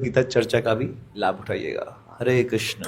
गीता चर्चा का भी लाभ उठाइएगा। हरे कृष्ण।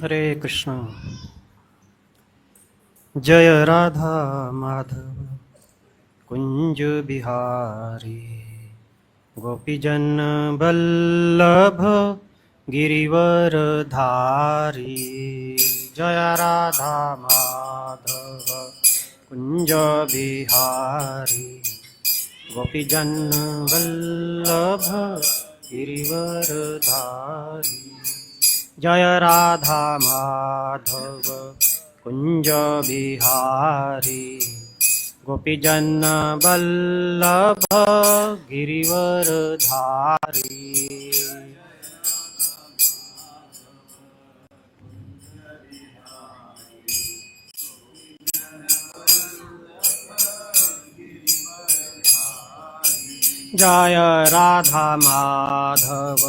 हरे कृष्ण। जय राधा माधव कुंज बिहारी, गोपीजन बल्लभ गिरिवर धारी। जय राधा माधव कुंज बिहारी, गोपीजन बल्लभ गिरिवर धारी। जय राधा माधव कुंज बिहारी, गोपीजन बल्लभ गिरिवर धारी। जय राधा माधव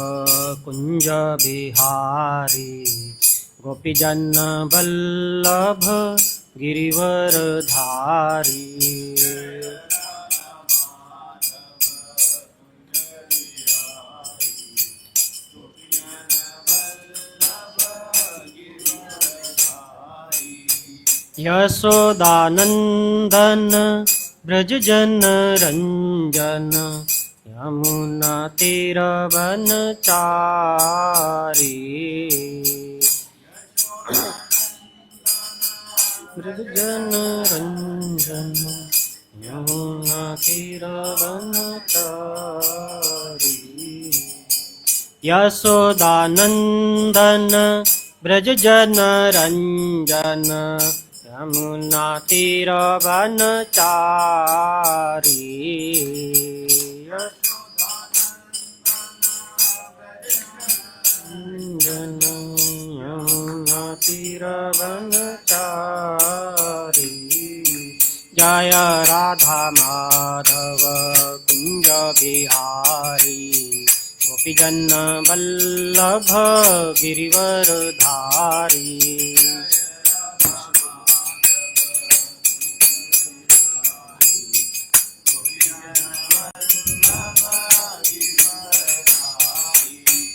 कुंज बिहारी, गोपीजन बल्लभ गिरिवर धारी। यशोदानंदन ब्रज जन रंजन, यमुना तीरवन चारी। ब्रज जन रंजन, यमुना तीरवन चारी। यशोदानंदन ब्रज जन रंजन, यमुना तीरवन चारी। रंजन यमुना तीरवन चारी। जय राधा माधव कुंज बिहारी, गोपीजन बल्लभ गिरिवर धारी।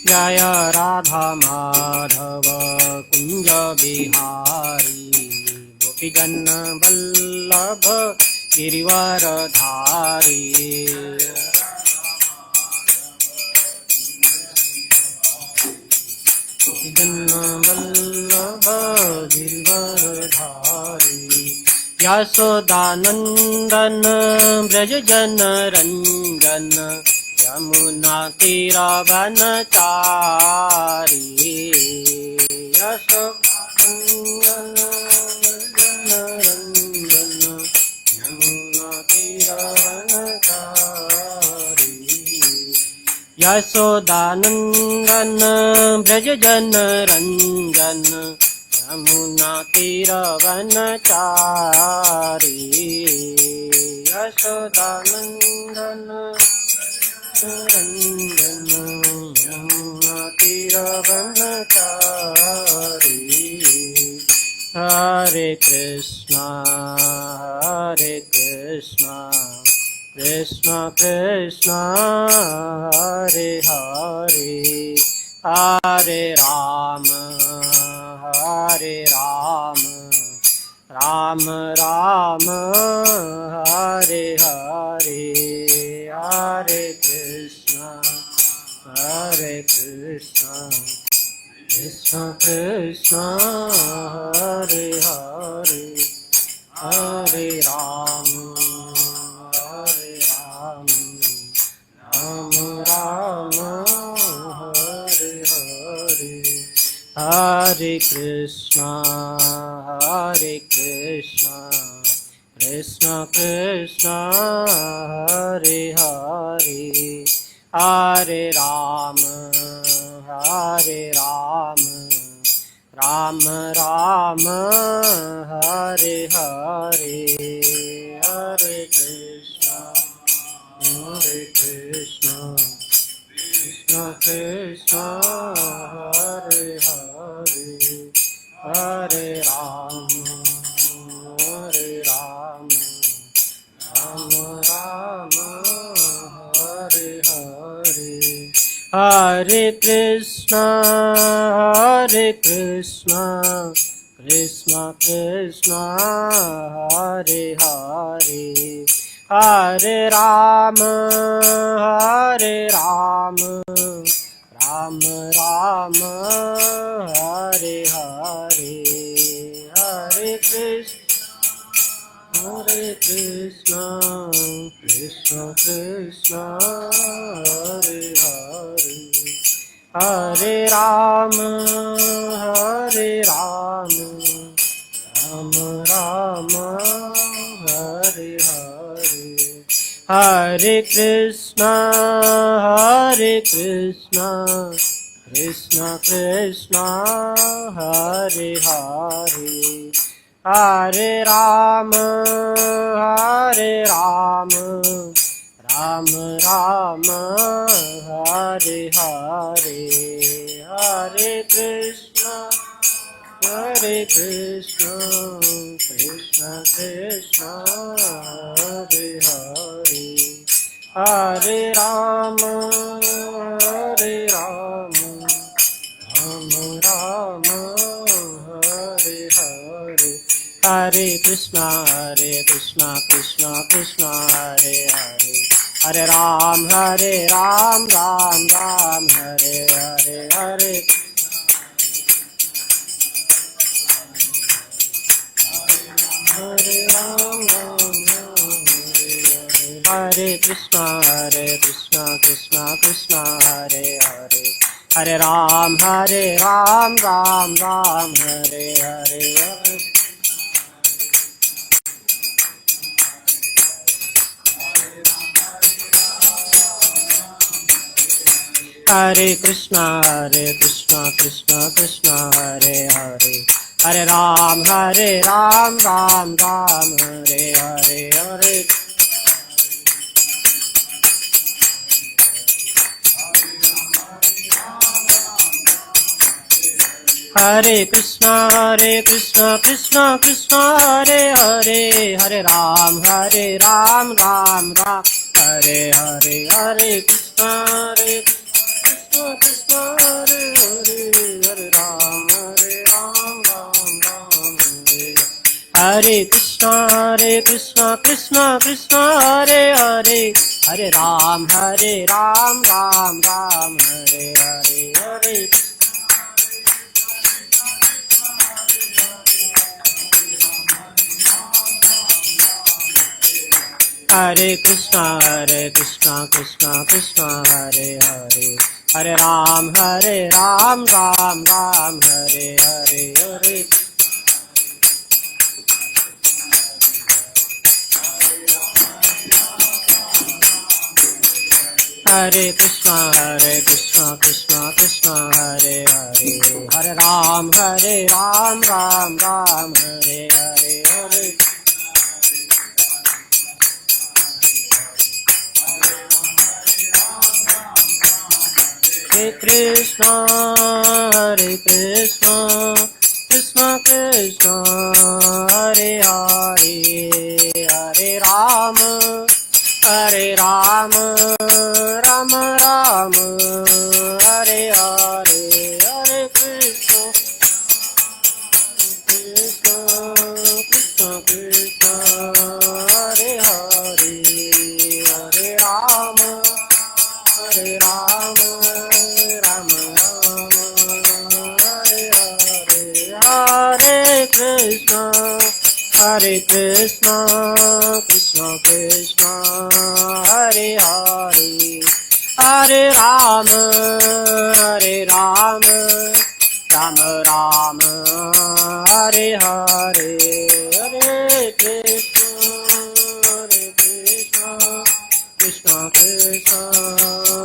जय राधा माधव कुंज बिहारी, गोपीजन बल्लभ गिरिवर धारी। वल्लभ गिरिवर धारी। यशोदानंदन ब्रज जन रंजन, यमुना तीरवन चारी। यशोदानंदन ब्रज रंजन, यमुना तीरवन चारी। यशोदानंदन ब्रज जन रंजन, यमुना तीरवन चारी। यशोदानंदन रंजन, यमुना तीरवन चारी। हरे कृष्णा कृष्ण कृष्ण हरे हरे, हरे राम राम राम हरे हरे। हरे Krishna Hare Krishna, Krishna Krishna, Hare Hare, Hare Rama, Hare Rama, Rama Rama, Hare Hare, Hare Krishna, Krishna Krishna, Hare Hare, Hare Rama, Rama Rama, Hare Hare, Hare Krishna, Krishna Krishna, Hare Hare, Hare Rama, Rama Rama, Hare Hare, Hare Krishna, Krishna Krishna, Hare Hare, Hare Rama, Rama Rama, Hare Hare, Hare Krishna, Krishna Krishna, Hare Hare, Hare Rama, Rama Rama, Hare Hare, Hare Krishna, Krishna Krishna, Hare Hare, Hare Rama, Rama Rama, Hare Hare, Hare Krishna, Krishna Krishna, Hare Hare, Hare Rama, Rama Rama, Hare Hare, Hare Krishna, Krishna Krishna, Hare Hare, Hare Ram, Ram Ram, Hare Hare, Hare Hare Ram, Hare Krishna, Krishna Krishna, Hare Hare, Hare Ram, Ram Ram, Hare Hare, Hare Krishna, Krishna Krishna, Hare Hare, Hare Ram, Ram Ram, Hare Hare, Hare Hare Krishna, Krishna Krishna, Hare Hare, Hare Ram, Ram Ram, Hare Hare, Hare Krishna, Krishna, Hare Hare, Hare Ram, Ram Ram, Hare Krishna, Krishna Hare Hare, Hare Ram, Ram Hare Hare, Hare Hare Krishna, Krishna Hare Hare, Hare Ram, Ram Hare Hare, Hare Hare Krishna, Krishna Hare Hare, Hare Ram, Ram Hare Hare, Hare Hare Krishna, Krishna Krishna, Hare Hare, Hare Ram, Ram Ram, Hare Hare, Hare Krishna, Krishna Krishna, Hare Hare, Hare Ram, Ram Krishna Hare Krishna Krishna Krishna Hare Hare Hare Rama Rama Rama Hare Hare Hare Krishna Krishna Krishna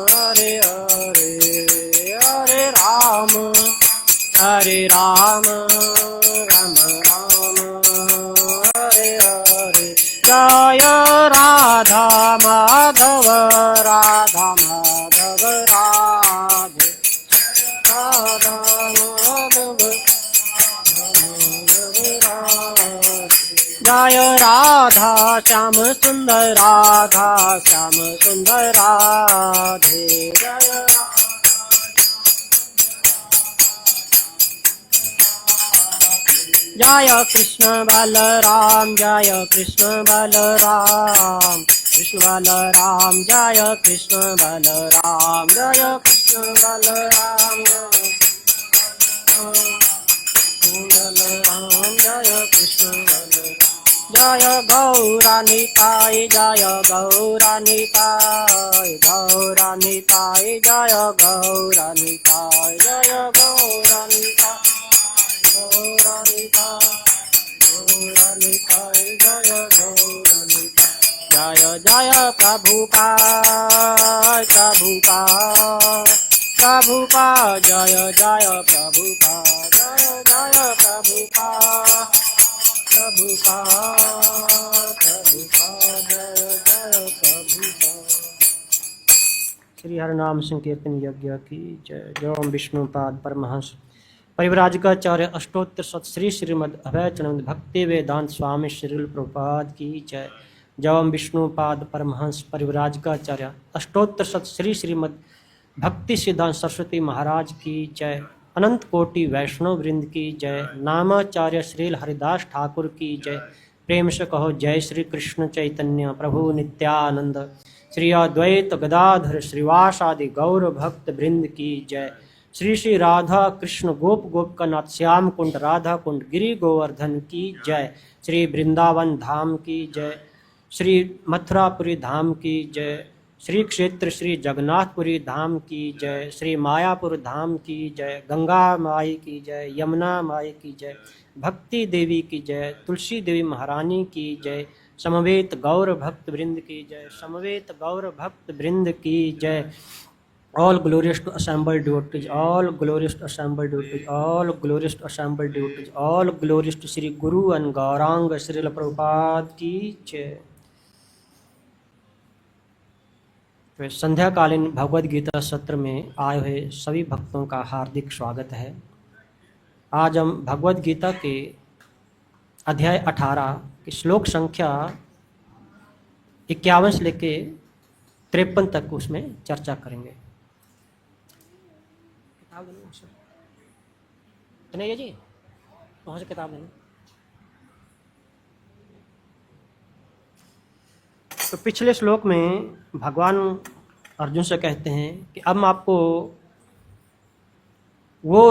Hare Hare Hare Rama Rama Rama Hare Hare Jaya Radha Madhava Radha Madhava Radhe Radha Madhava Jaya Radha Shyam Sundar Radha Shyam Sundar Radhe Jaya Jaya Krishna Balaram Jaya Krishna Balaram Krishna Balaram Jaya Krishna Balaram Jaya Krishna Balaram Jaya Krishna Balaram Jaya Gaura Nitai Jaya Gaura Nitai Gaura Nitai Jaya Gaura Nitai Jaya Gaura Nitai Gaura Nitai Gaura Nitai Jaya Gaura Nitai Jaya Jaya Prabhupada Prabhupada Prabhupada Jaya Jaya Prabhupada Jaya Jaya Prabhupada Prabhupada Prabhupada Jaya Jaya Prabhupada Shri हरिनाम संकीर्तन यज्ञ की जय। जय ओम विष्णुपाद परमहंस परिव्राजकाचार्य अष्टोत्तर सत श्री श्रीमद् अभयचरण भक्ति वेदांत स्वामी श्रील प्रभुपाद की जय। जय ओम विष्णुपाद परमहंस परिव्राजकाचार्य अष्टोत्तर सत श्री श्रीमद् भक्ति सिद्धांत सरस्वती महाराज की जय। अनंत कोटि वैष्णव वृंद की जय। नामाचार्य श्रील हरिदास ठाकुर की जय। प्रेम से कहो जय श्री कृष्ण चैतन्य प्रभु नित्यानंद श्री अद्वैत गदाधर श्रीवासादि गौर भक्त वृंद की जय। श्री श्री राधा कृष्ण गोप गोपकनाथ श्याम कुंड राधा कुंड गिरि गोवर्धन की जय। श्री वृंदावन धाम की जय। श्री मथुरापुरी धाम की जय। श्री क्षेत्र श्री जगन्नाथपुरी धाम की जय। श्री मायापुर धाम की जय। गंगा माई की जय। यमुना माई की जय। भक्ति देवी की जय। तुलसी देवी महारानी की जय। समवेत गौर भक्त वृंद की जय। समवेत गौर भक्त वृंद की जय। All glorious to assembled devotees, all glorious to assembled devotees, all glorious to assembled devotees, all glorious to Sri Guru and Gauranga Srila Prabhupada की जय। तो संध्याकालीन भगवद गीता सत्र में आए हुए सभी भक्तों का हार्दिक स्वागत है। आज हम भगवद गीता के अध्याय 18 की श्लोक संख्या 51 से लेके 53 तक उसमें चर्चा करेंगे। नहीं जी, वहाँ से किताब लेना। तो पिछले श्लोक में भगवान अर्जुन से कहते हैं कि अब मैं आपको वो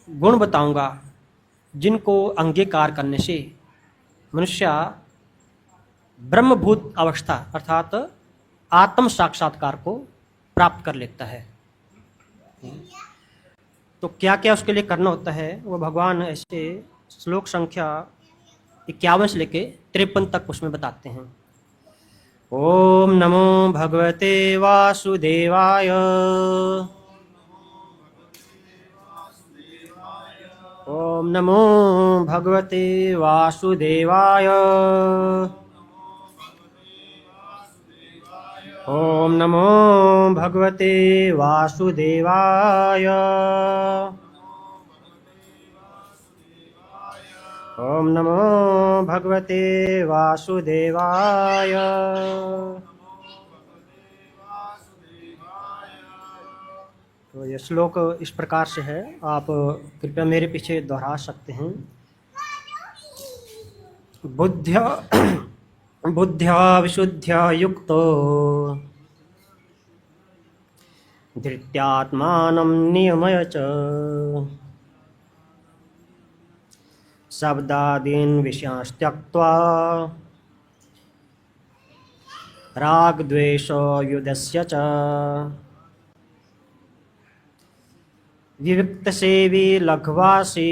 गुण बताऊंगा जिनको अंगीकार करने से मनुष्य ब्रह्मभूत अवस्था अर्थात आत्म साक्षात्कार को प्राप्त कर लेता है। तो क्या क्या उसके लिए करना होता है वो भगवान ऐसे श्लोक संख्या 51 से लेके 53 तक उसमें बताते हैं। ओम नमो भगवते वासुदेवाय। ओम नमो भगवते वासुदेवाय। ओम नमो भगवते वासुदेवाय। ओम नमो भगवते वासुदेवाय। तो ये श्लोक इस प्रकार से है, आप कृपया मेरे पीछे दोहरा सकते हैं। बुद्ध्या विशुद्ध्या युक्तो धृत्यात्मानं नियमय च शब्दादीन् विषयांस् त्यक्त्वा रागद्वेषयुधस्य च विविक्तसेवी लघ्वासी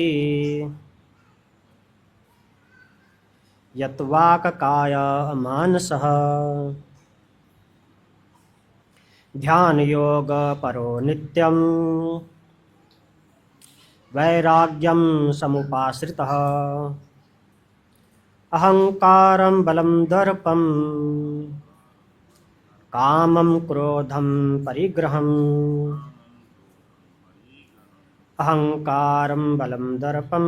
यत्वाक्काय मानसः ध्यानयोग परो नित्यं वैराग्यं समुपाश्रितः अहंकारं बलं दर्पं कामं क्रोधं परिग्रहम् अहंकारं बलं दर्पं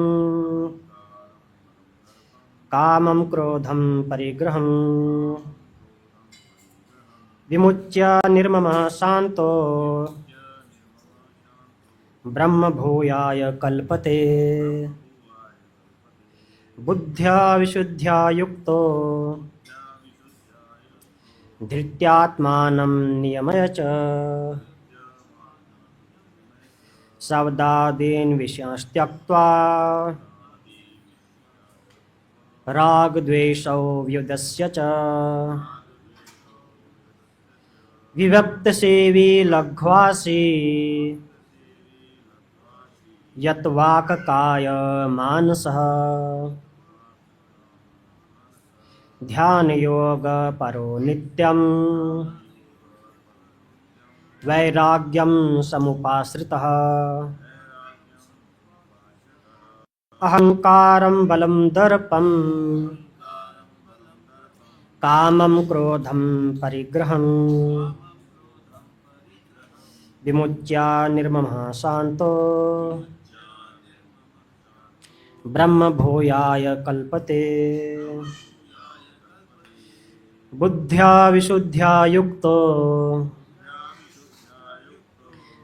कामं क्रोधं परिग्रहम् विमुच्य निर्ममः शान्तो ब्रह्मभूयाय कल्पते बुद्ध्या विशुद्ध्या युक्तो धृत्यात्मानं नियमय च शब्दादीन् विषयांस् त्यक्त्वा रागद्वेषौ व्युदस्य च विभक्तसेवी लघ्वासी यत्वाक्काय मानसः ध्यानयोग परो नित्यं वैराग्यं समुपाश्रितः अहंकारं बलं दर्पं कामं क्रोधं परिग्रहम् विमुच्य निर्ममः शान्तो ब्रह्मभूयाय कल्पते बुद्ध्या विशुद्ध्या युक्तो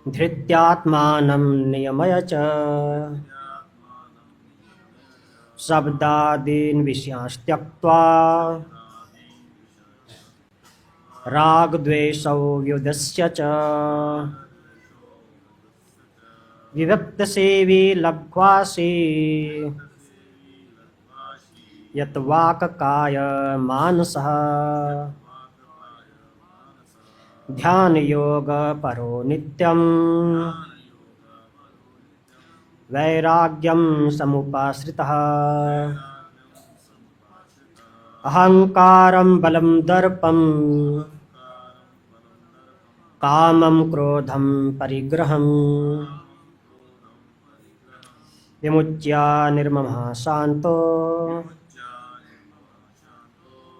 धृत्यात्मानं नियमय च शब्दादीन् विषयांस् त्यक्त्वा रागद्वेषौ व्युदस्य च विभक्तसेवी लघ्वासी यत्वाक्काय मानसः ध्यानयोग परो नित्यं वैराग्यं समुपाश्रितः अहंकारं बलं दर्पं कामं क्रोधं परिग्रहम् विमुच्य निर्ममः शान्तो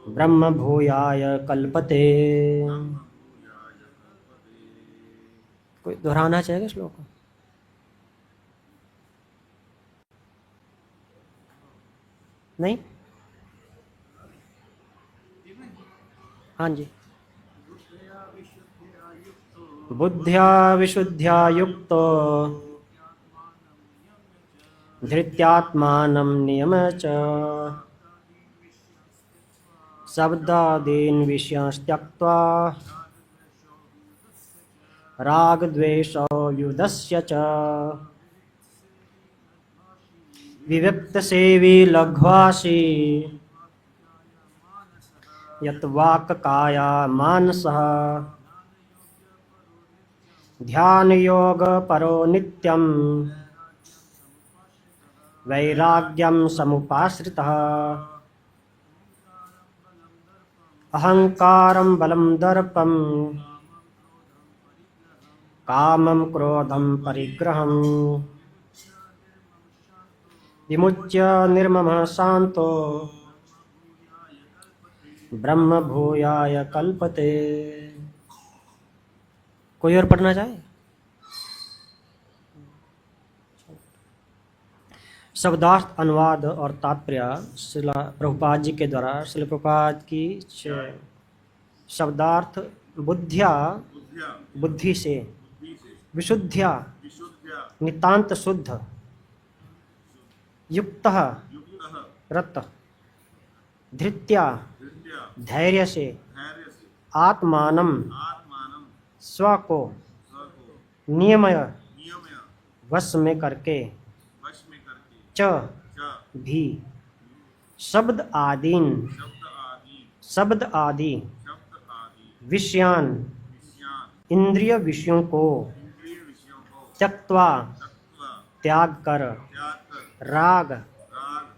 ब्रह्मभूयाय कल्पते। कोई दोहराना चाहेगा श्लोक? नहीं? हाँ जी। बुद्ध्या विशुद्ध्या युक्तो धृत्यात्मानं नियम्य च शब्दादीन् विषयांस् त्यक्त्वा रागद्वेषयुधस्य च विविक्तसेवी लघ्वासी यत्वाक्काय मानसः ध्यानयोग परो नित्यं वैराग्यं समुपाश्रितः अहंकारं बलं दर्पं कामं क्रोधं परिग्रहम् विमुच्य निर्ममः शान्तो ब्रह्मभूयाय कल्पते। कोई और पढ़ना चाहे? शब्दार्थ अनुवाद और तात्पर्य श्रील प्रभुपाद जी के द्वारा श्रील प्रभुपाद की शब्दार्थ बुद्धिया बुद्धि से विशुद्धिया नितांत शुद्ध युक्त रत धृत्या धैर्य से आत्मानम स्व को नियमय वश में करके च भी शब्द आदीन शब्द आदि विषयान इंद्रिय विषयों को त्यक्त्वा त्याग कर राग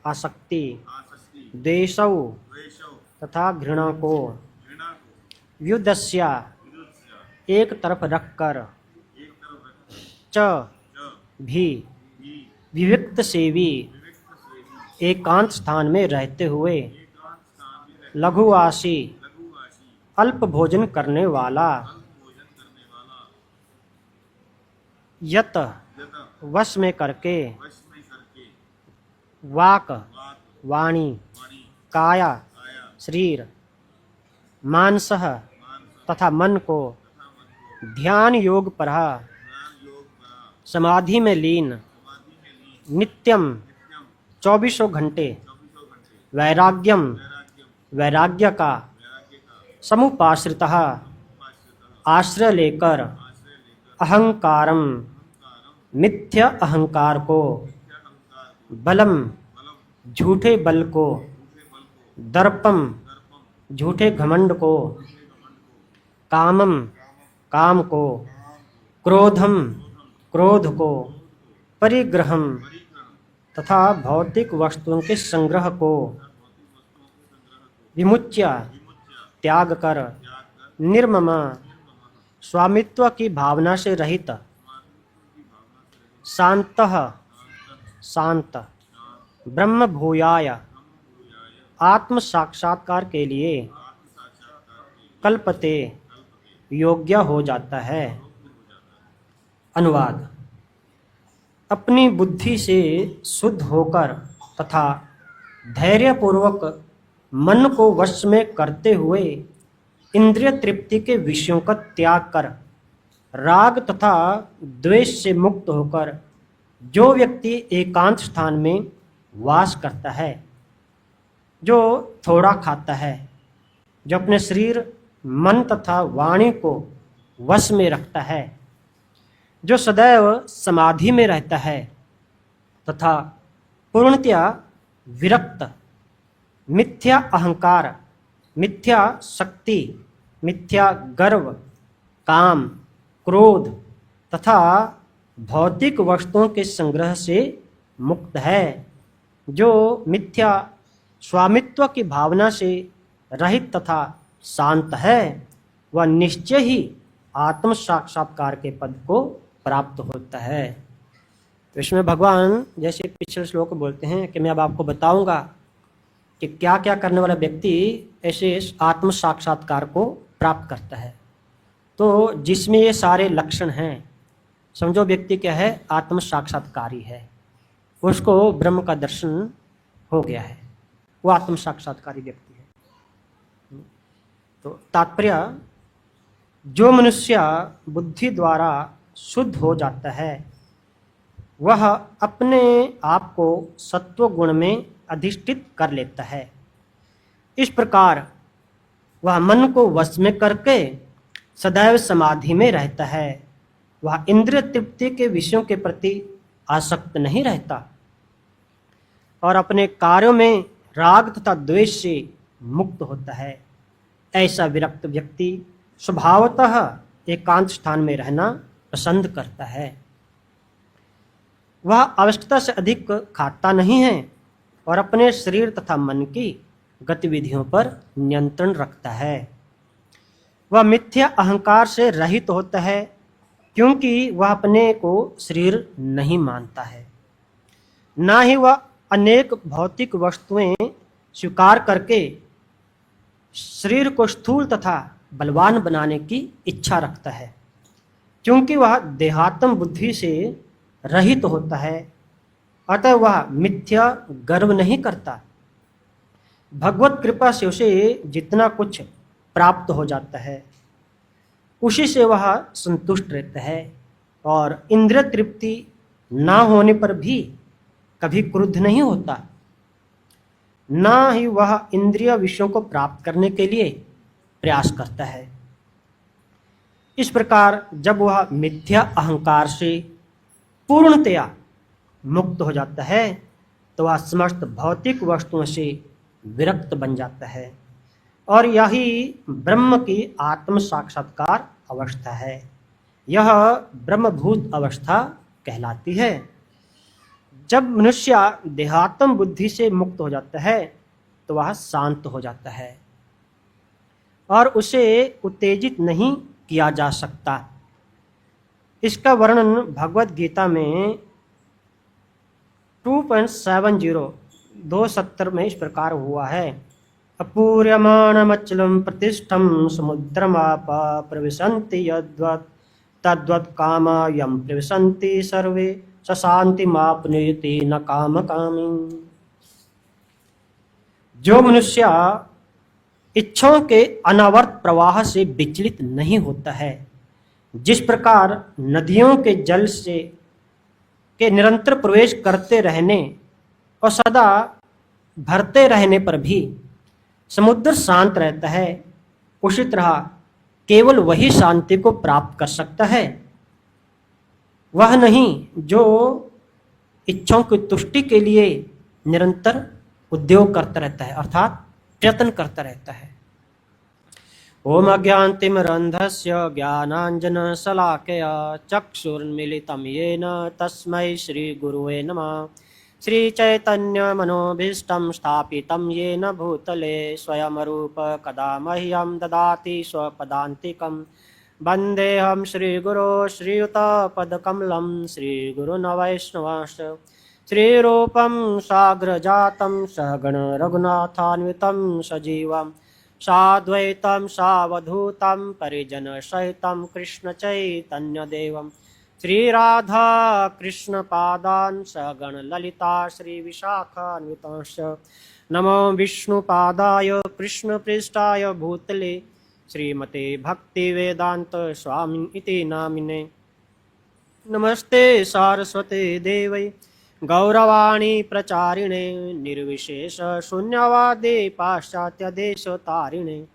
आसक्ति द्वेषौ तथा घृणा को व्युदस्या एक तरफ रखकर च भी विविक्त सेवी एकांत स्थान में रहते हुए लघुवासी अल्प भोजन करने वाला यत वश में करके वाक वाणी काया शरीर मानसः तथा मन को ध्यान योग पर समाधि में लीन नित्यम 24 घंटे वैराग्यम वैराग्य का समुपाश्रितः आश्रय लेकर अहंकारम मिथ्या अहंकार को बलम झूठे बल को दर्पम झूठे घमंड को कामम काम को क्रोधम क्रोध को परिग्रहम तथा भौतिक वस्तुओं के संग्रह को विमुच्य त्याग कर निर्मम स्वामित्व की भावना से रहित शांतः शांत ब्रह्म भूयाय आत्म साक्षात्कार के लिए कल्पते योग्य हो जाता है। अनुवाद। अपनी बुद्धि से शुद्ध होकर तथा धैर्यपूर्वक मन को वश में करते हुए इंद्रिय तृप्ति के विषयों का त्याग कर राग तथा द्वेष से मुक्त होकर जो व्यक्ति एकांत स्थान में वास करता है, जो थोड़ा खाता है, जो अपने शरीर मन तथा वाणी को वश में रखता है, जो सदैव समाधि में रहता है तथा पूर्णतया विरक्त मिथ्या अहंकार मिथ्या शक्ति मिथ्या गर्व काम क्रोध तथा भौतिक वस्तुओं के संग्रह से मुक्त है, जो मिथ्या स्वामित्व की भावना से रहित तथा शांत है, वह निश्चय ही आत्म साक्षात्कार के पद को प्राप्त होता है। तो इसमें भगवान जैसे पिछले श्लोक बोलते हैं कि मैं अब आपको बताऊंगा कि क्या क्या करने वाला व्यक्ति ऐसे आत्म साक्षात्कार को प्राप्त करता है। तो जिसमें ये सारे लक्षण हैं, समझो व्यक्ति क्या है, आत्म साक्षात्कारी है, उसको ब्रह्म का दर्शन हो गया है, वो आत्म साक्षात्कारी व्यक्ति है। तो तात्पर्य, जो मनुष्य बुद्धि द्वारा शुद्ध हो जाता है वह अपने आप को सत्व गुण में अधिष्ठित कर लेता है। इस प्रकार वह मन को वश में करके सदैव समाधि में रहता है। वह इंद्रिय तृप्ति के विषयों के प्रति आसक्त नहीं रहता और अपने कार्यों में राग तथा द्वेष से मुक्त होता है। ऐसा विरक्त व्यक्ति स्वभावतः एकांत स्थान में रहना पसंद करता है। वह आवश्यकता से अधिक खाता नहीं है और अपने शरीर तथा मन की गतिविधियों पर नियंत्रण रखता है। वह मिथ्या अहंकार से रहित होता है क्योंकि वह अपने को शरीर नहीं मानता है, ना ही वह अनेक भौतिक वस्तुएं स्वीकार करके शरीर को स्थूल तथा बलवान बनाने की इच्छा रखता है। क्योंकि वह देहात्म बुद्धि से रहित होता है, अतः वह मिथ्या गर्व नहीं करता। भगवत कृपा से उसे जितना कुछ प्राप्त हो जाता है उसी से वह संतुष्ट रहता है और इंद्रिय तृप्ति ना होने पर भी कभी क्रुद्ध नहीं होता, ना ही वह इंद्रिय विषयों को प्राप्त करने के लिए प्रयास करता है। इस प्रकार जब वह मिथ्या अहंकार से पूर्णतया मुक्त हो जाता है तो वह समस्त भौतिक वस्तुओं से विरक्त बन जाता है और यही ब्रह्म की आत्म साक्षात्कार अवस्था है। यह ब्रह्मभूत अवस्था कहलाती है। जब मनुष्य देहात्म बुद्धि से मुक्त हो जाता है तो वह शांत हो जाता है और उसे उत्तेजित नहीं किया जा सकता। इसका वर्णन भगवत गीता में 2.70 में इस प्रकार हुआ है। अपूर्यमाणमचलं प्रतिष्ठं समुद्रमाप प्रविशन्ति यद्वत् तद्वत् कामा यं प्रविशन्ति सर्वे स शान्तिमाप्नुते न कामकामी। जो मनुष्य इच्छाओं के अनावर्त प्रवाह से विचलित नहीं होता है, जिस प्रकार नदियों के जल से के निरंतर प्रवेश करते रहने और सदा भरते रहने पर भी समुद्र शांत रहता है, उसी तरह केवल वही शांति को प्राप्त कर सकता है, वह नहीं जो इच्छाओं की तुष्टि के लिए निरंतर उद्योग करता रहता है, अर्थात प्रयत्न करता रहता है। ओम अज्ञानतिमिरन्धस्य ज्ञानाञ्जनशलाकया चक्षुर्मीलितं येन तस्मै श्रीगुरुवे नमः। श्रीचैतन्यमनोभीष्टं स्थापितं येन भूतले स्वयं रूप कदा मह्यं ददाति स्वपदान्तिकं। वन्देऽहं श्रीगुरो श्रीयुतपदकमलं श्रीगुरुन् वैष्णवांश्च श्रीरूपं साग्रजातं सहगण रघुनाथान्वितं सजीवं साद्वैतं सावधूतं परिजनसहितं कृष्णचैतन्यदेवं श्रीराधा कृष्णपादान् सहगण ललिता श्रीविशाखान्वितांश्च। नमो विष्णुपादाय कृष्णपृष्ठाय भूतले श्रीमते भक्तिवेदान्त स्वामी इति नामिने। नमस्ते सारस्वते देवै गौरवाणी प्रचारिणे निर्विशेष शून्यवादे पाश्चात्य देश तारिणे।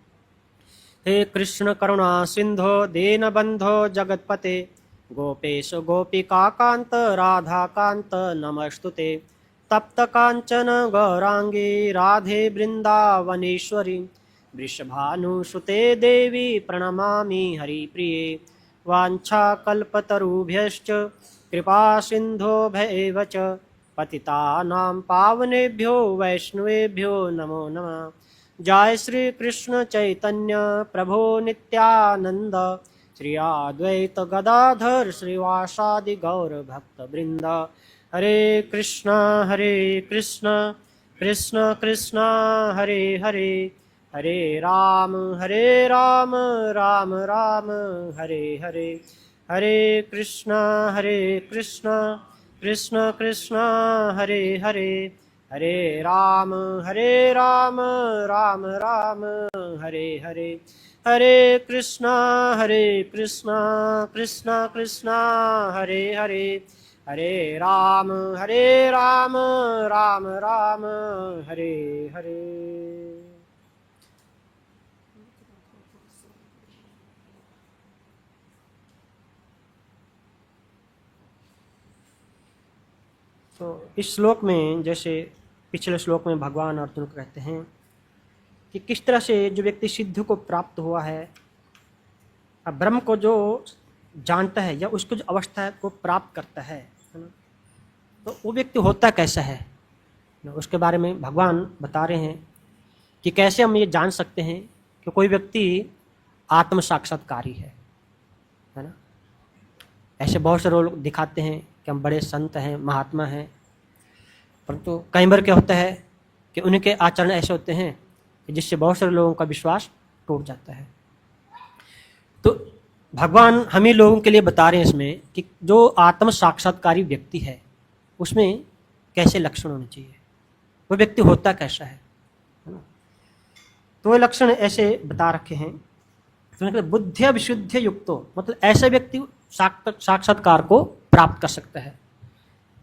हे कृष्ण करुणा सिंधो दीनबंधो जगतपते गोपेश गोपिकाकांत राधाकांत नमस्तुते। तप्त कांचन गौरांगी राधे वृंदावनेश्वरी वृषभानुसुते देवी प्रणमामि हरिप्रिये। वाञ्छाकल्पतरुभ्यश्च कृपा सिन्धुभ्यैव च पतितानां पावनेभ्यो वैष्णवेभ्यो नमो नमः। जय श्री कृष्ण चैतन्य प्रभो नित्यानंद श्री अद्वैत गदाधर श्रीवासादि गौर भक्तवृंद। हरे कृष्ण कृष्ण कृष्ण हरे हरे हरे राम राम राम हरे हरे। हरे कृष्ण कृष्ण कृष्ण हरे हरे हरे राम राम राम हरे हरे। हरे कृष्ण कृष्ण कृष्ण हरे हरे हरे राम राम राम हरे हरे। तो इस श्लोक में, जैसे पिछले श्लोक में भगवान अर्जुन को कहते हैं कि किस तरह से जो व्यक्ति सिद्ध को प्राप्त हुआ है, अब ब्रह्म को जो जानता है या उसको जो अवस्था को प्राप्त करता है ना, तो वो व्यक्ति होता कैसा है ना, उसके बारे में भगवान बता रहे हैं कि कैसे हम ये जान सकते हैं कि कोई व्यक्ति आत्म साक्षात्कारी है ना। ऐसे बहुत से लोग दिखाते हैं कि हम बड़े संत हैं, महात्मा हैं, परंतु कई बार क्या होता है कि उनके आचरण ऐसे होते हैं जिससे बहुत सारे लोगों का विश्वास टूट जाता है। तो भगवान हम ही लोगों के लिए बता रहे हैं इसमें कि जो आत्म साक्षात्कारी व्यक्ति है उसमें कैसे लक्षण होने चाहिए, वो व्यक्ति होता कैसा है ना। तो वो लक्षण ऐसे बता रखे हैं। तो बुद्धिया विशुद्ध युक्तो, मतलब ऐसा व्यक्ति साक्षात्कार को प्राप्त कर सकता है।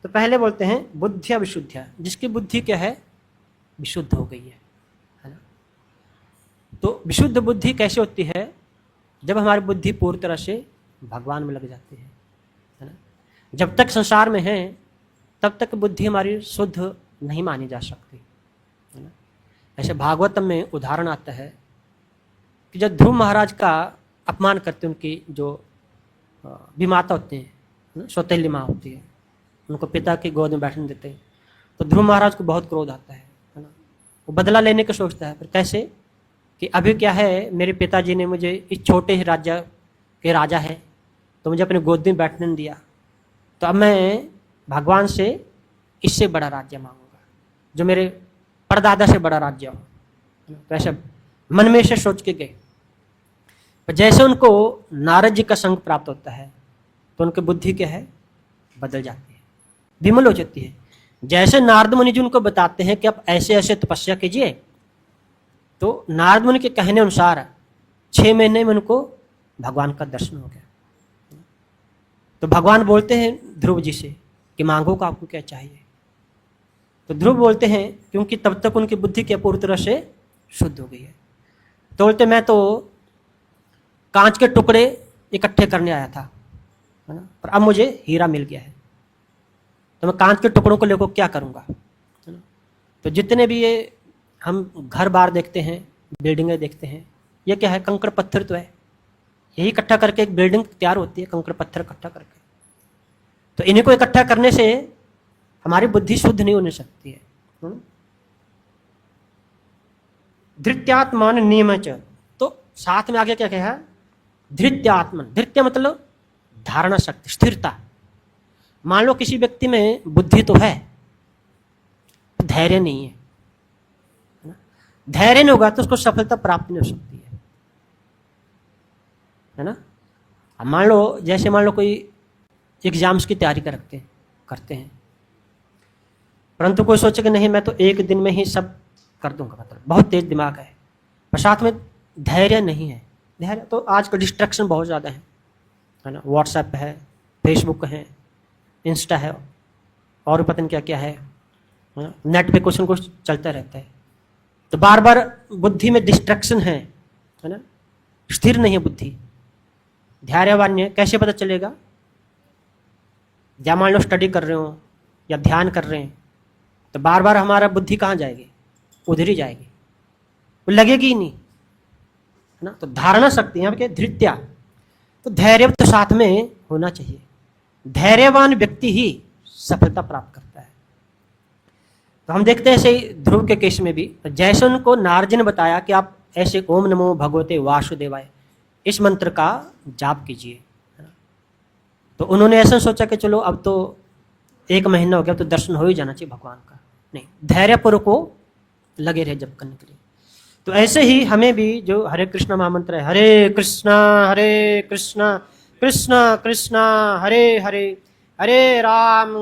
तो पहले बोलते हैं बुद्धिया विशुद्ध, जिसकी बुद्धि क्या है, विशुद्ध हो गई है ना। तो विशुद्ध बुद्धि कैसे होती है, जब हमारी बुद्धि पूरी तरह से भगवान में लग जाती है ना। जब तक संसार में है तब तक बुद्धि हमारी शुद्ध नहीं मानी जा सकती, है ना। ऐसे भागवतम में उदाहरण आता है कि जब ध्रुव महाराज का अपमान करते हैं, उनकी जो विमाता होते हैं, सौतेली माँ होती है, उनको पिता की गोद में बैठने देते हैं, तो ध्रुव महाराज को बहुत क्रोध आता है ना। वो बदला लेने का सोचता है, पर कैसे कि अभी क्या है, मेरे पिताजी ने मुझे इस छोटे ही राज्य के राजा है तो मुझे अपने गोद में बैठने नहीं दिया, तो अब मैं भगवान से इससे बड़ा राज्य मांगूंगा जो मेरे परदादा से बड़ा राज्य हो। तो ऐसे मन में से सोच के गए, पर जैसे उनको नारद जी का संग प्राप्त होता है तो उनकी बुद्धि क्या है, बदल जाती है, विमल हो जाती है। जैसे नारद मुनि जी उनको बताते हैं कि आप ऐसे ऐसे तपस्या कीजिए, तो नारद मुनि के कहने अनुसार 6 महीने में उनको भगवान का दर्शन हो गया। तो भगवान बोलते हैं ध्रुव जी से कि मांगो का आपको क्या चाहिए। तो ध्रुव बोलते हैं क्योंकि तब तक उनकी बुद्धि क्या पूरी तरह से शुद्ध हो गई है, तो बोलते मैं तो कांच के टुकड़े इकट्ठे करने आया था, है ना, पर अब मुझे हीरा मिल गया है, तो मैं कांच के टुकड़ों को लेकर क्या करूँगा, है ना। तो जितने भी ये हम घर बार देखते हैं, बिल्डिंगें देखते हैं, ये क्या है, कंकड़ पत्थर तो है, यही इकट्ठा करके एक बिल्डिंग तैयार होती है, कंकड़ पत्थर इकट्ठा करके। तो इन्हीं को इकट्ठा करने से हमारी बुद्धि शुद्ध नहीं होने सकती है। धृत्यात्मान नियम च, तो साथ में आगे क्या कहा, धृत्यात्मन, धृत्य मतलब धारणा शक्ति, स्थिरता। मान लो किसी व्यक्ति में बुद्धि तो है, धैर्य नहीं है, धैर्य नहीं होगा तो उसको सफलता प्राप्त नहीं हो सकती है ना। अब मान लो जैसे मान लो कोई एग्जाम्स की तैयारी करते हैं, परंतु कोई सोचे कि नहीं मैं तो एक दिन में ही सब कर दूंगा, मतलब बहुत तेज दिमाग है, पर साथ में धैर्य नहीं है। धैर्य तो आज का डिस्ट्रैक्शन बहुत ज़्यादा है ना, व्हाट्सएप है, फेसबुक है, इंस्टा है, और पता नहीं क्या क्या है ना, नेट पे कुछ न कुछ चलता रहता है, तो बार बार बुद्धि में डिस्ट्रैक्शन है ना, स्थिर नहीं है बुद्धि। धैर्यवान कैसे पता चलेगा, या मान लो स्टडी कर रहे हो या ध्यान कर रहे हैं, तो बार बार हमारा बुद्धि कहाँ जाएगी, उधर ही जाएगी, वो लगेगी ही नहीं, है ना। तो धारणा शक्ति यहाँ पे धृत्या, तो धैर्य तो साथ में होना चाहिए। धैर्यवान व्यक्ति ही सफलता प्राप्त करता है। तो हम देखते हैं ऐसे ध्रुव के केस में भी, जैसे उनको नारद जी ने बताया कि आप ऐसे ओम नमो भगवते वासुदेवाय इस मंत्र का जाप कीजिए, तो उन्होंने ऐसा सोचा कि चलो अब तो 1 महीना हो गया, तो दर्शन हो ही जाना चाहिए भगवान का, नहीं, धैर्यपूर्वक को लगे रहे जप करने के लिए। तो ऐसे ही हमें भी जो हरे कृष्ण महामंत्र है, हरे कृष्णा कृष्ण कृष्ण हरे हरे, हरे राम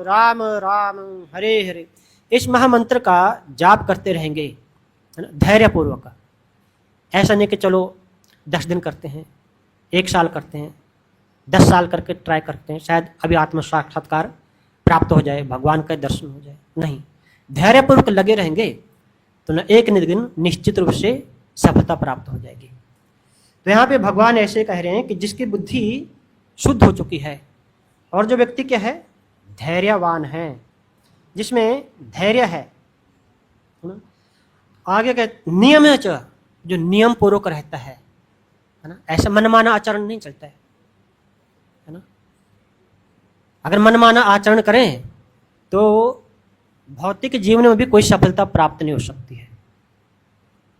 राम राम हरे हरे, इस महामंत्र का जाप करते रहेंगे, है ना, धैर्यपूर्वक। ऐसा नहीं कि चलो 10 दिन करते हैं, 1 साल करते हैं, 10 साल करके ट्राई करते हैं, शायद अभी आत्म साक्षात्कार प्राप्त हो जाए, भगवान का दर्शन हो जाए, नहीं, धैर्यपूर्वक लगे रहेंगे तो न एक दिन निश्चित रूप से सफलता प्राप्त हो जाएगी। तो यहाँ पे भगवान ऐसे कह रहे हैं कि जिसकी बुद्धि शुद्ध हो चुकी है, और जो व्यक्ति क्या है, धैर्यवान है, जिसमें धैर्य है, आगे क्या, नियम है, जो नियम पूर्वक रहता है ना, ऐसा मनमाना आचरण नहीं चलता है ना। अगर मनमाना आचरण करें तो भौतिक जीवन में भी कोई सफलता प्राप्त नहीं हो सकती है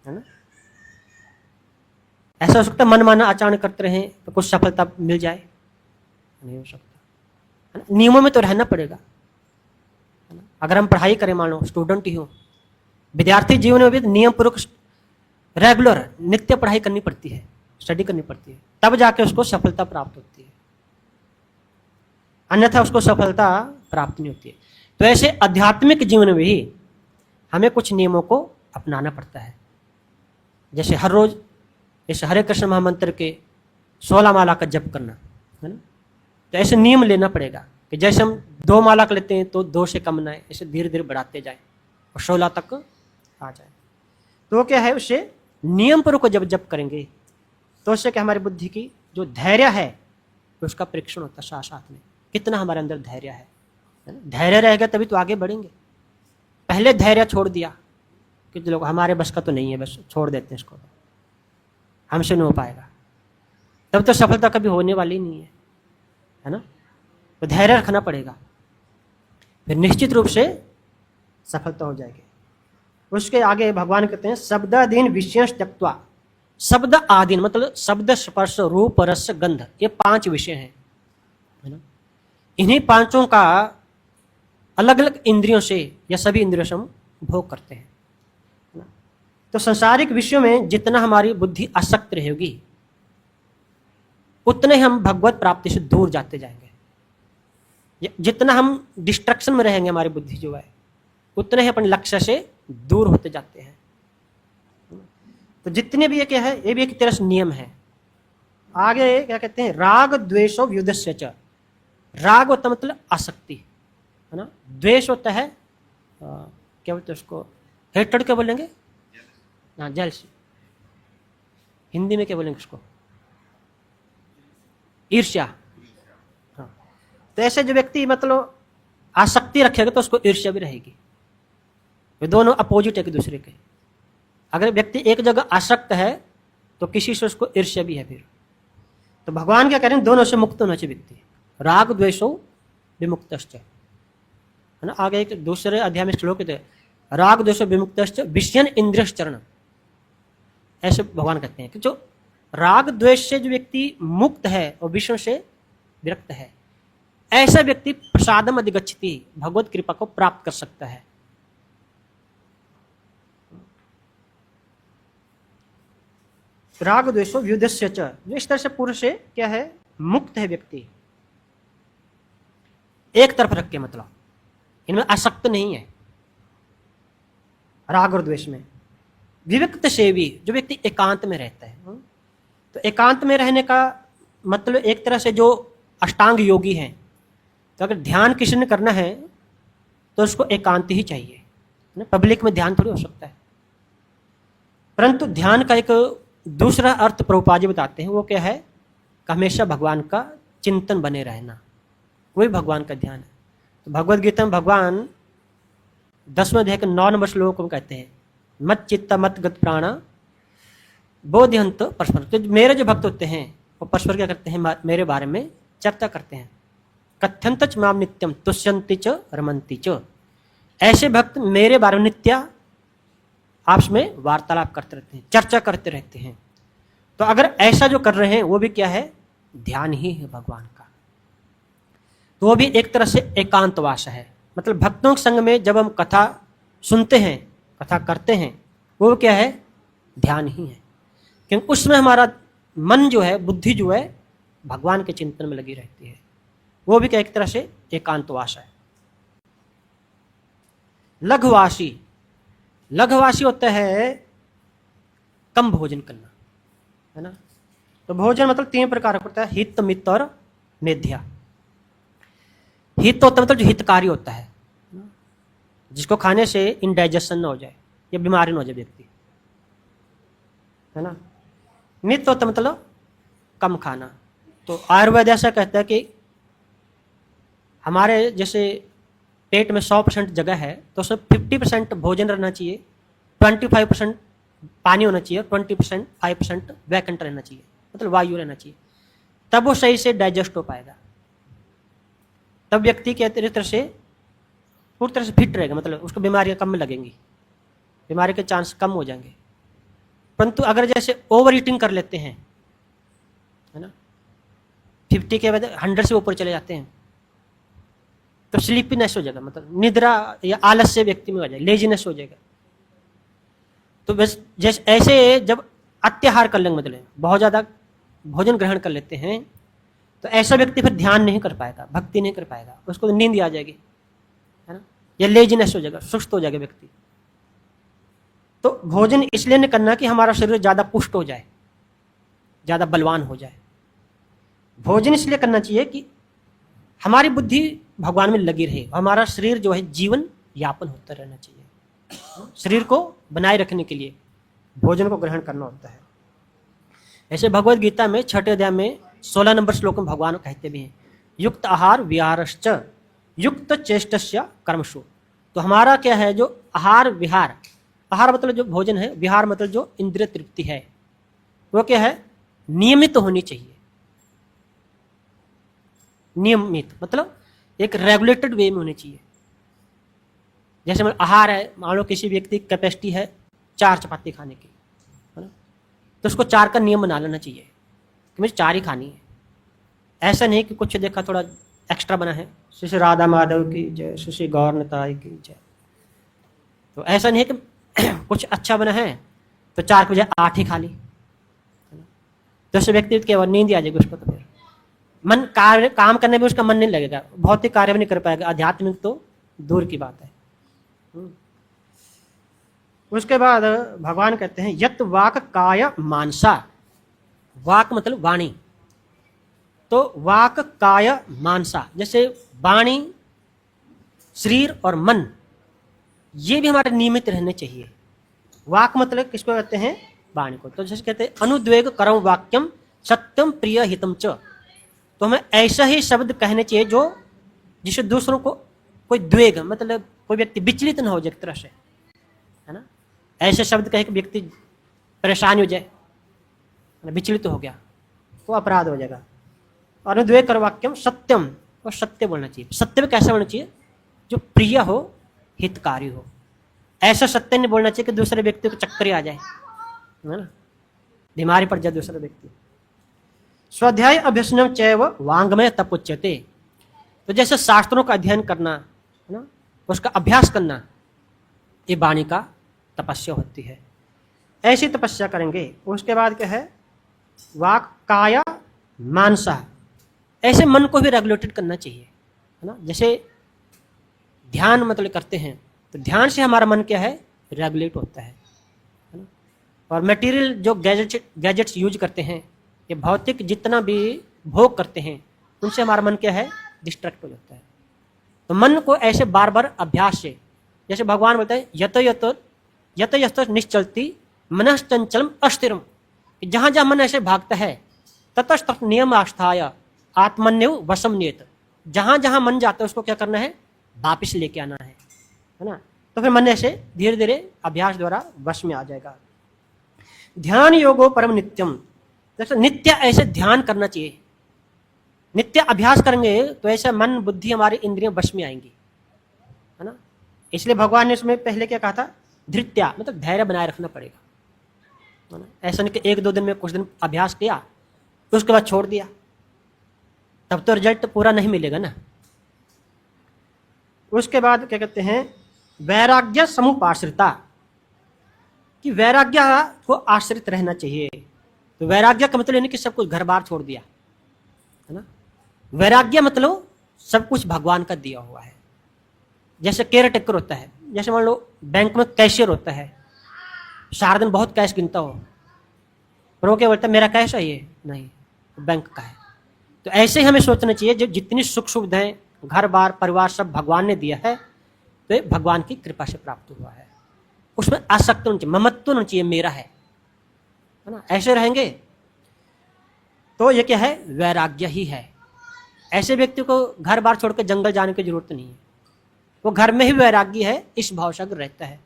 ना। ऐसा हो सकता है मनमाना आचरण करते रहें तो कुछ सफलता मिल जाए, नहीं हो सकता, नियमों में तो रहना पड़ेगा, है ना। अगर हम पढ़ाई करें, मान लो स्टूडेंट ही हो, विद्यार्थी जीवन में भी नियम पूर्वक रेगुलर नित्य पढ़ाई करनी पड़ती है, स्टडी करनी पड़ती है, तब जाके उसको सफलता प्राप्त होती है, अन्यथा उसको सफलता प्राप्त नहीं होती है। तो ऐसे आध्यात्मिक जीवन में भी हमें कुछ नियमों को अपनाना पड़ता है, जैसे हर रोज इस हरे कृष्ण महामंत्र के 16 माला का जप करना, है ना। तो ऐसे नियम लेना पड़ेगा कि जैसे हम 2 माला का लेते हैं तो 2 से कम ना है, ऐसे धीरे धीरे बढ़ाते जाए और 16 तक आ जाए। तो क्या है, उससे नियम पूर्वक जब जप करेंगे तो उससे क्या, हमारी बुद्धि की जो धैर्य है उसका परीक्षण होता है, साथ साथ में कितना हमारे अंदर धैर्य है, धैर्य रहेगा तभी तो आगे बढ़ेंगे। पहले धैर्य छोड़ दिया कि लोग हमारे बस का तो नहीं है, बस छोड़ देते हैं इसको, हमसे नहीं हो पाएगा, तब तो सफलता कभी होने वाली नहीं है ना। तो धैर्य रखना पड़ेगा, फिर निश्चित रूप से सफलता हो जाएगी। उसके आगे भगवान कहते हैं शब्दादीन विषय त्यक्त्वा, शब्द आदीन मतलब शब्द स्पर्श रूप रस गंध, ये 5 विषय हैं, है ना। इन्हीं 5 का अलग अलग इंद्रियों से या सभी इंद्रियों से हम भोग करते हैं, है ना। तो संसारिक विषयों में जितना हमारी बुद्धि आसक्त रहेगी उतने हम भगवत प्राप्ति से दूर जाते जाएंगे। जितना हम डिस्ट्रक्शन में रहेंगे हमारी बुद्धि जो है, उतने ही अपने लक्ष्य से दूर होते जाते हैं। तो जितने भी ये क्या है, ये भी एक तरह से नियम है। आगे क्या कहते हैं, राग द्वेषो व्युदस्य च। राग होता मतलब आसक्ति, है ना। द्वेष होता है क्या बोलते हैं उसको, हेट्रेड क्या बोलेंगे, हाँ जेलसी, हिंदी में क्या बोलेंगे उसको, ईर्ष्या। हाँ, तो ऐसे जो व्यक्ति मतलब आसक्ति रखेगा तो उसको ईर्ष्या भी रहेगी। ये दोनों अपोजिट है एक दूसरे के। अगर व्यक्ति एक जगह आसक्त है तो किसी से उसको ईर्ष्या भी है फिर। तो भगवान क्या कह रहे हैं, दोनों से मुक्त होना चाहिए व्यक्ति। राग द्वेषो विमुक्तश्च, है ना। आगे एक दूसरे अध्याय में श्लोक है, राग द्वेषो विमुक्तश्च विषयन इंद्रियश्चरण, ऐसे भगवान कहते हैं कि जो राग द्वेष से जो व्यक्ति मुक्त है और विषयों से विरक्त है, ऐसा व्यक्ति प्रसादम अधिगच्छति, भगवत कृपा को प्राप्त कर सकता है। राग द्वेषो व्युदस्य च, जो इस तरह से पुरुष से क्या है, मुक्त है व्यक्ति, एक तरफ रख के, मतलब इनमें आसक्त नहीं है राग और द्वेष में। विविक्त सेवी, जो व्यक्ति एकांत में रहता है, तो एकांत में रहने का मतलब एक तरह से जो अष्टांग योगी हैं, तो अगर ध्यान किसी ने करना है तो उसको एकांत ही चाहिए ना, पब्लिक में ध्यान थोड़ी हो सकता है। परंतु ध्यान का एक दूसरा अर्थ प्रभुपाद जी बताते हैं, वो क्या है, कि हमेशा भगवान का चिंतन बने रहना, वही भगवान का ध्यान है। तो भगवद गीता में भगवान 10वें अध्याय के 9 नंबर श्लोक को कहते हैं, मत चित्त मत गत प्राणा बोध्यंत परस्पर। तो मेरे जो भक्त होते हैं वो परस्पर क्या करते हैं, मेरे बारे में चर्चा करते हैं। कथ्यंत च माम नित्यम तुष्यंति च रमंति च, ऐसे भक्त मेरे बारे में नित्या आपस में वार्तालाप करते रहते हैं, चर्चा करते रहते हैं। तो अगर ऐसा जो कर रहे हैं वो भी क्या है, ध्यान ही है भगवान का। तो वो भी एक तरह से एकांतवास है, मतलब भक्तों के संग में जब हम कथा सुनते हैं, कथा करते हैं, वो क्या है, ध्यान ही है। क्योंकि उसमें हमारा मन जो है, बुद्धि जो है, भगवान के चिंतन में लगी रहती है। वो भी क्या एक तरह से एकांतवास है। लघुवासी, लघुवासी होता है कम भोजन करना, है ना। तो भोजन मतलब 3 प्रकार का होता है, हित मित और मेध्या। हित होता है मतलब जो हितकारी होता है, जिसको खाने से इंडाइजेशन ना हो जाए या बीमारी ना हो जाए व्यक्ति, है ना। मित होता मतलब कम खाना। तो आयुर्वेद ऐसा कहता है कि हमारे जैसे पेट में 100% जगह है तो उसमें 50% भोजन रहना चाहिए, 25% पानी होना चाहिए, 5% वैकेंट रहना चाहिए, मतलब वायु रहना चाहिए, तब वो सही से डाइजेस्ट हो पाएगा। तब व्यक्ति के तरह से पूरी तरह से फिट रहेगा, मतलब उसको बीमारियां कम लगेंगी, बीमारी के चांस कम हो जाएंगे। परंतु अगर जैसे ओवर ईटिंग कर लेते हैं, है ना, 50 के बाद 100 से ऊपर चले जाते हैं, तो स्लीपीनेस हो जाएगा, मतलब निद्रा या आलस से व्यक्ति में हो जाएगा, लेजीनेस हो जाएगा। तो बस जैसे ऐसे जब अत्याहार कर लेंगे, मतलब बहुत ज़्यादा भोजन ग्रहण कर लेते हैं, तो ऐसा व्यक्ति फिर ध्यान नहीं कर पाएगा, भक्ति नहीं कर पाएगा, उसको नींद आ जाएगी, है ना, या लेजीनेस हो जाएगा, सुस्त हो जाएगा व्यक्ति। तो भोजन इसलिए नहीं करना कि हमारा शरीर ज़्यादा पुष्ट हो जाए, ज़्यादा बलवान हो जाए। भोजन इसलिए करना चाहिए कि हमारी बुद्धि भगवान में लगी रहे, हमारा शरीर जो है जीवन यापन होता रहना चाहिए। शरीर को बनाए रखने के लिए भोजन को ग्रहण करना होता है। ऐसे भगवद गीता में 6वें अध्याय में 16 नंबर श्लोक में भगवान कहते भी हैं, युक्त आहार विहारश्च युक्त चेष्टस्य कर्मसु। तो हमारा क्या है, जो आहार विहार, आहार मतलब जो भोजन है, विहार मतलब जो इंद्रिय तृप्ति है, वो क्या है, नियमित होनी चाहिए। नियमित मतलब एक रेगुलेटेड वे में होनी चाहिए। जैसे मतलब आहार है, मान लो किसी व्यक्ति की कैपेसिटी है 4 चपाती खाने की, है ना, तो उसको 4 का नियम बना लेना चाहिए कि मुझे 4 ही खानी है। ऐसा नहीं कि कुछ देखा थोड़ा एक्स्ट्रा बना है, श्री राधा माधव की जय, श्री गौर निताई की जय, तो ऐसा नहीं है कि कुछ अच्छा बना है तो 4 की बजाय 8 ही खा ली, तो उस व्यक्ति के बाद नींद आ जाएगी उसको, तो फिर मन कार्य काम करने में उसका मन नहीं लगेगा, भौतिक कार्य भी नहीं कर पाएगा, आध्यात्मिक तो दूर की बात है। उसके बाद भगवान कहते हैं यत वाक काय मानसा, वाक मतलब वाणी, तो वाक काय मानसा, जैसे वाणी, शरीर और मन ये भी हमारे नियमित रहने चाहिए। वाक मतलब किसको कहते हैं, वाणी को। तो जैसे कहते हैं अनुद्वेग करम वाक्यम सत्यम प्रिय हितम च, तो हमें ऐसा ही शब्द कहने चाहिए जो जिससे दूसरों को कोई द्वेग, मतलब कोई व्यक्ति विचलित न हो जाए एक तरह से, है ना। ऐसे शब्द कहे कि व्यक्ति परेशान हो जाए, विचलित हो गया तो अपराध हो जाएगा। और अनुद्वेग कर वाक्यम सत्यम, और सत्य बोलना चाहिए। सत्य में कैसा बोलना चाहिए, जो प्रिय हो, हितकारी हो। ऐसा सत्य नहीं बोलना चाहिए कि दूसरे व्यक्ति को चक्कर आ जाए, है ना, बीमारी पड़ जाए दूसरा व्यक्ति। स्वाध्याय अभ्यसनम चैव वांग्मय तपोच्यते, तो जैसे शास्त्रों का अध्ययन करना, है ना, उसका अभ्यास करना, ये वाणी का तपस्या होती है। ऐसी तपस्या करेंगे। उसके बाद क्या है, वाक काया मानसा, ऐसे मन को भी रेगुलेटेड करना चाहिए, है ना। जैसे ध्यान मतलब करते हैं तो ध्यान से हमारा मन क्या है, रेगुलेट होता है ना। और मटेरियल जो गैजेट्स यूज करते हैं, ये भौतिक जितना भी भोग करते हैं, उनसे हमारा मन क्या है, डिस्ट्रैक्ट हो जाता है। तो मन को ऐसे बार बार अभ्यास से, जैसे भगवान बोलते हैं यत यत निश्चलती मनश्चंचलम अस्थिरम, जहाँ जहाँ मन ऐसे भागता है ततस्तत नियम आस्थाय आत्मन्यव वशम नियत, जहाँ जहाँ मन जाता है उसको क्या करना है, वापिस लेके आना है ना। तो फिर मन ऐसे धीरे धीरे अभ्यास द्वारा वश में आ जाएगा। ध्यान योगो परम नित्यम, जैसे नित्य ऐसे ध्यान करना चाहिए। नित्य अभ्यास करेंगे तो ऐसे मन बुद्धि हमारी इंद्रियां वश में आएंगी, है ना। इसलिए भगवान ने इसमें पहले क्या कहा था, धृत्या मतलब धैर्य बनाए रखना पड़ेगा, है ना। ऐसा नहीं कि 1-2 दिन में कुछ दिन अभ्यास किया तो उसके बाद छोड़ दिया, तब तो रिजल्ट पूरा नहीं मिलेगा ना। उसके बाद क्या कहते हैं, वैराग्य समुपाश्रिता, कि वैराग्य को आश्रित रहना चाहिए। तो वैराग्य का मतलब नहीं कि सब कुछ घर बार छोड़ दिया, है ना। वैराग्य मतलब सब कुछ भगवान का दिया हुआ है। जैसे केयर टेकर होता है, जैसे मान लो बैंक में कैशियर होता है, सारा दिन बहुत कैश गिनता हो, पर वो क्या बोलता है मेरा कैश है, ये नहीं बैंक का है। तो ऐसे ही हमें सोचना चाहिए, जो जितनी सुख सुविधाएं, घर बार परिवार सब भगवान ने दिया है, तो ये भगवान की कृपा से प्राप्त हुआ है। उसमें आसक्त होना चाहिए, ममत्व होना चाहिए, मेरा है ना। ऐसे रहेंगे तो ये क्या है, वैराग्य ही है। ऐसे व्यक्ति को घर बार छोड़कर जंगल जाने की जरूरत नहीं है, वो घर में ही वैराग्य है, इस भाव से रहता है।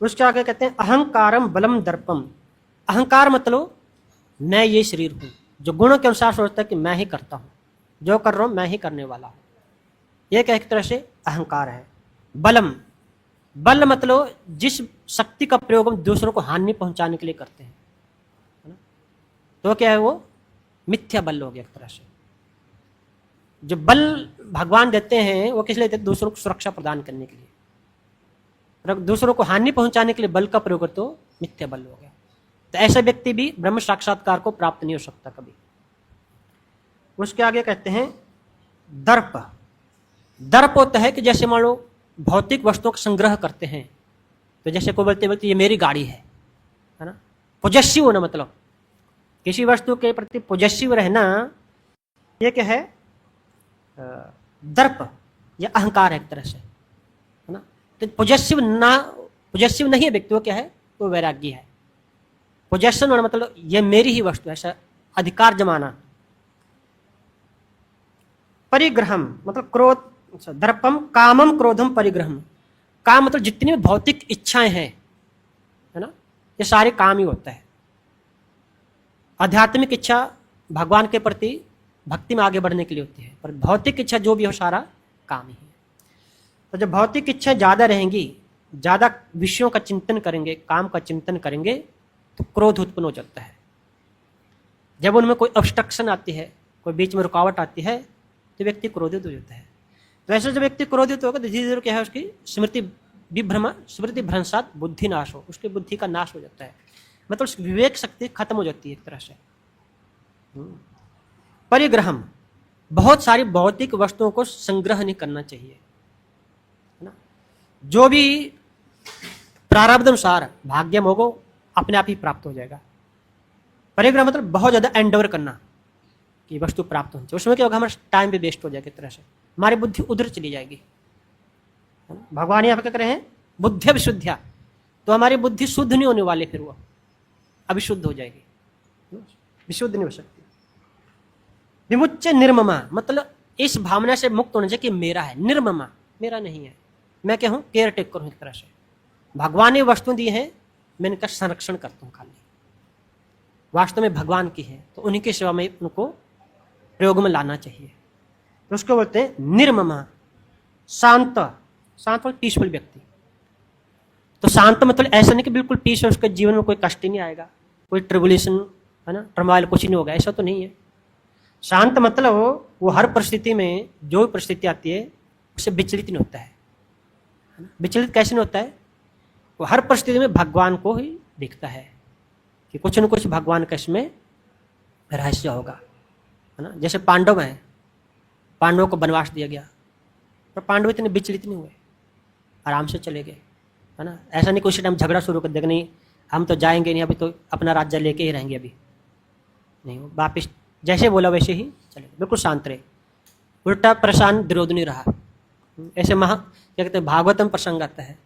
उसके आगे कहते हैं अहंकारम बलम दर्पम, अहंकार मतलब मैं ये शरीर हूं, जो गुणों के अनुसार सोचता है कि मैं ही करता हूं, जो कर रहा हूं मैं ही करने वाला हूं, ये एक तरह से अहंकार है। बलम, बल मतलब जिस शक्ति का प्रयोग हम दूसरों को हानि पहुंचाने के लिए करते हैं, है ना, तो क्या है, वो मिथ्या बल हो गया एक तरह से। जो बल भगवान देते हैं वो किस लिए देते हैं, दूसरों को सुरक्षा प्रदान करने के लिए। दूसरों को हानि पहुंचाने के लिए बल का प्रयोग तो मिथ्या बल हो गया। तो ऐसा व्यक्ति भी ब्रह्म साक्षात्कार को प्राप्त नहीं हो सकता कभी। उसके आगे कहते हैं दर्प, दर्प होता है कि जैसे मान लो भौतिक वस्तुओं का संग्रह करते हैं, तो जैसे कोई बोलते ये मेरी गाड़ी है ना। पोजेसिव होना मतलब किसी वस्तु के प्रति पोजेसिव रहना, ये क्या है, दर्प या अहंकार है एक तरह से, है ना। तो पोजेसिव नहीं है व्यक्ति, वो क्या है, वो वैराग्य है। पोजेशन होना मतलब ये मेरी ही वस्तु है, ऐसा अधिकार जमाना। परिग्रहम मतलब क्रोध, दर्पम कामम क्रोधम परिग्रहम। काम मतलब जितनी भी भौतिक इच्छाएं हैं, है ना, ये सारे काम ही होता है। आध्यात्मिक इच्छा भगवान के प्रति भक्ति में आगे बढ़ने के लिए होती है, पर भौतिक इच्छा जो भी हो सारा काम ही है। तो जब भौतिक इच्छा ज़्यादा रहेंगी, ज़्यादा विषयों का चिंतन करेंगे, काम का चिंतन करेंगे, तो क्रोध उत्पन्न हो जाता है। जब उनमें कोई ऑब्स्ट्रक्शन आती है, कोई बीच में रुकावट आती है, तो व्यक्ति क्रोधित हो जाता है। तो ऐसे जब व्यक्ति क्रोधित होगा तो धीरे धीरे क्या है, उसकी स्मृति विभ्रम, स्मृति भ्रंशात बुद्धि नाश हो, उसकी बुद्धि का नाश हो जाता है, मतलब उसकी विवेक शक्ति खत्म हो जाती है एक तरह से। परिग्रहम, बहुत सारी भौतिक वस्तुओं को संग्रह नहीं करना चाहिए, है ना। जो भी प्रारब्ध अनुसार भाग्यम होगा अपने आप ही प्राप्त हो जाएगा। परिग्रह मतलब बहुत ज्यादा एंडोवर करना कि वस्तु प्राप्त होनी चाहिए, उसमें क्या होगा, हमारा टाइम भी वेस्ट हो जाएगा एक तरह से, हमारी बुद्धि उधर चली जाएगी। भगवान यहाँ पे क्या कर रहे हैं, बुद्धि विशुद्धिया, तो हमारी बुद्धि शुद्ध नहीं होने वाली, फिर वो अभिशुद्ध हो जाएगी, विशुद्ध नहीं हो सकती। विमुच्य निर्ममा मतलब इस भावना से मुक्त होना चाहिए कि मेरा है, निर्ममा मेरा नहीं है, मैं क्या हूँ, केयर टेकर हूँ एक तरह से। भगवान ने वस्तु दी है, मैं इनका संरक्षण करता हूँ, खाली वास्तव में भगवान की है, तो उन्हीं की सेवा में उनको प्रयोग में लाना चाहिए। तो उसको बोलते हैं निर्ममा, शांत, शांत मतलब पीसफुल व्यक्ति। तो शांत मतलब ऐसा नहीं कि बिल्कुल पीस है, उसके जीवन में कोई कष्ट ही नहीं आएगा, कोई ट्रिबुलेशन, है ना, टर्मोइल कुछ नहीं होगा, ऐसा तो नहीं है। शांत मतलब वो हर परिस्थिति में जो भी परिस्थिति आती है उससे विचलित नहीं होता है, विचलित कैसे नहीं होता है, वो हर परिस्थिति में भगवान को ही दिखता है कि कुछ न कुछ भगवान का इसमें रहस्य होगा, है ना। जैसे पांडव हैं, पांडवों को वनवास दिया गया, पर पांडव इतने विचलित नहीं हुए, आराम से चले गए, है ना। ऐसा नहीं कुछ टाइम झगड़ा शुरू कर देगा, नहीं हम तो जाएंगे नहीं, अभी तो अपना राज्य लेके ही रहेंगे, अभी नहीं, वापिस जैसे बोला वैसे ही चले गए, बिल्कुल शांत रहे। उल्टा परेशान दुर्योधन रहा। ऐसे क्या कहते हैं, भागवतम प्रसंग आता है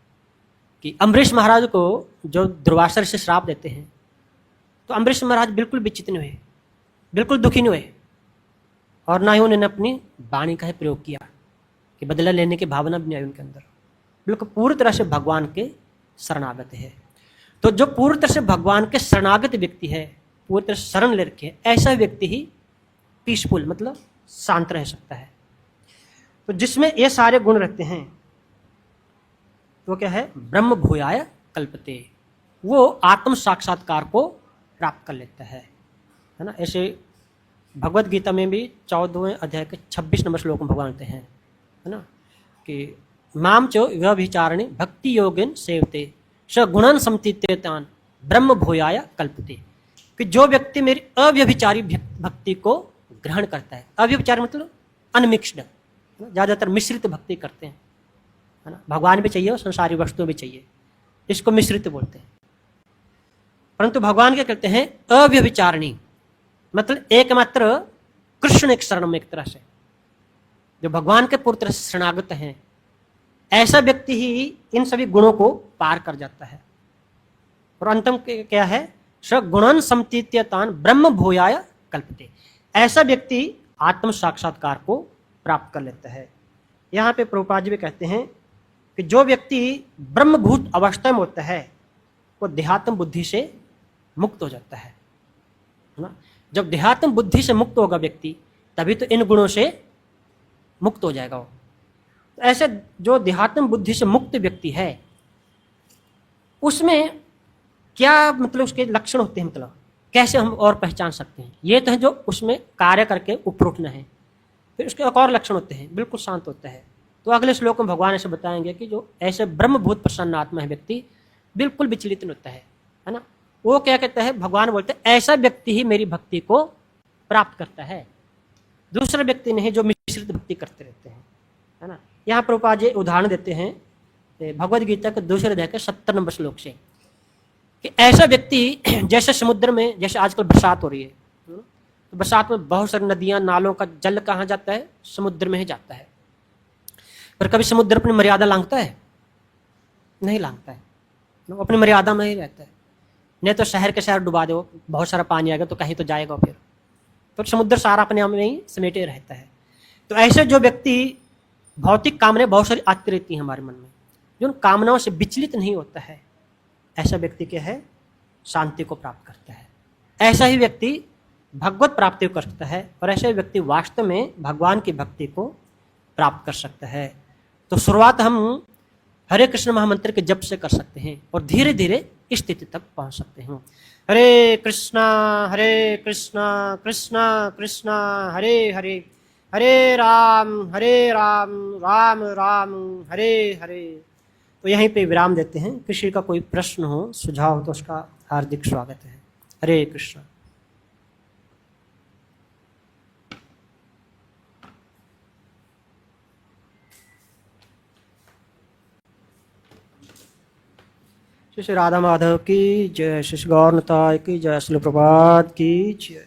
कि अम्बरीश महाराज को जो दुर्वासा से श्राप देते हैं, तो अम्बरीश महाराज बिल्कुल विचित नहीं हुए, बिल्कुल दुखी नहीं हुए, और ना ही उन्होंने अपनी वाणी का ही प्रयोग किया कि बदला लेने की भावना भी नहीं आई उनके अंदर, बिल्कुल पूरी तरह से भगवान के शरणागत है। तो जो पूरी तरह से भगवान के शरणागत व्यक्ति है, पूरी तरह से शरण ले रखे, ऐसा व्यक्ति ही पीसफुल मतलब शांत रह सकता है। तो जिसमें ये सारे गुण रहते हैं तो क्या है, ब्रह्म भूयाय कल्पते, वो आत्म साक्षात्कार को प्राप्त कर लेता है ना। ऐसे भगवत गीता में भी 14वें अध्याय के 26 नंबर श्लोक में भगवान कहते हैं, है ना, कि माम चो व्यभिचारिणी भक्ति योगिन सेवते स गुणन समतीत्यतान ब्रह्म भूयाय कल्पते, कि जो व्यक्ति मेरी अव्यभिचारी भक्ति को ग्रहण करता है, अव्यभिचारी मतलब अनमिक्स्ड, ज़्यादातर मिश्रित भक्ति करते हैं, है ना, भगवान भी चाहिए और संसारी वस्तु भी चाहिए, इसको मिश्रित बोलते हैं। परंतु भगवान क्या कहते हैं, अव्यभिचारिणी मतलब एकमात्र कृष्ण एक शरण में, एक तरह से जो भगवान के पूरी तरह से शरणागत हैं, ऐसा व्यक्ति ही इन सभी गुणों को पार कर जाता है। और अंतम क्या है, सगुणन समतीत्यतान ब्रह्म भूयाय कल्पते, ऐसा व्यक्ति आत्म साक्षात्कार को प्राप्त कर लेता है। यहाँ पे प्रभुपाद जी भी कहते हैं कि जो व्यक्ति ब्रह्मभूत अवस्था में होता है वो देहात्म बुद्धि से मुक्त हो जाता है ना। जब देहात्म बुद्धि से मुक्त होगा व्यक्ति, तभी तो इन गुणों से मुक्त हो जाएगा वो। तो ऐसे जो देहात्म बुद्धि से मुक्त व्यक्ति है, उसमें क्या मतलब उसके लक्षण होते हैं, मतलब कैसे हम और पहचान सकते हैं, ये तो है जो उसमें कार्य करके ऊपर उठना है। फिर उसके एक और लक्षण होते हैं, बिल्कुल शांत होता है। तो अगले श्लोक में भगवान ऐसे बताएंगे कि जो ऐसे ब्रह्मभूत प्रसन्न आत्मा है व्यक्ति, बिल्कुल विचलित नहीं होता है ना। वो क्या कहता है, भगवान बोलते हैं ऐसा व्यक्ति ही मेरी भक्ति को प्राप्त करता है, दूसरा व्यक्ति नहीं जो मिश्रित भक्ति करते रहते हैं, है ना। यहाँ प्रभुपाद जी उदाहरण देते हैं भगवद गीता के दूसरे अध्याय के 70 नंबर श्लोक से, कि ऐसा व्यक्ति जैसे समुद्र में, जैसे आजकल बरसात हो रही है, तो बरसात में बहुत सारी नदियां नालों का जल कहाँ जाता है, समुद्र में ही जाता है। पर कभी समुद्र अपनी मर्यादा लांघता है, नहीं लांघता है, अपनी मर्यादा में ही रहता है। नहीं तो शहर के शहर डुबा दो, बहुत सारा पानी आएगा तो कहीं तो जाएगा फिर, तो समुद्र सारा अपने आप में ही समेटे रहता है। तो ऐसे जो व्यक्ति भौतिक कामनाएं बहुत सारी आती रहती हैं हमारे मन में, जो उन कामनाओं से विचलित नहीं होता है, ऐसा व्यक्ति क्या है, शांति को प्राप्त करता है। ऐसा ही व्यक्ति भगवत प्राप्ति को कर सकता है और ऐसा ही व्यक्ति वास्तव में भगवान की भक्ति को प्राप्त कर सकता है। तो शुरुआत हम हरे कृष्ण महामंत्र के जप से कर सकते हैं और धीरे धीरे इस स्थिति तक पहुंच सकते हैं। हरे कृष्णा कृष्णा कृष्णा हरे हरे, हरे राम राम राम हरे हरे। तो यहीं पे विराम देते हैं। किसी का कोई प्रश्न हो, सुझाव हो तो उसका हार्दिक स्वागत है। हरे कृष्ण। श्री राधा माधव की जय, श्री गौर निताय की जय, श्री प्रभात की जय।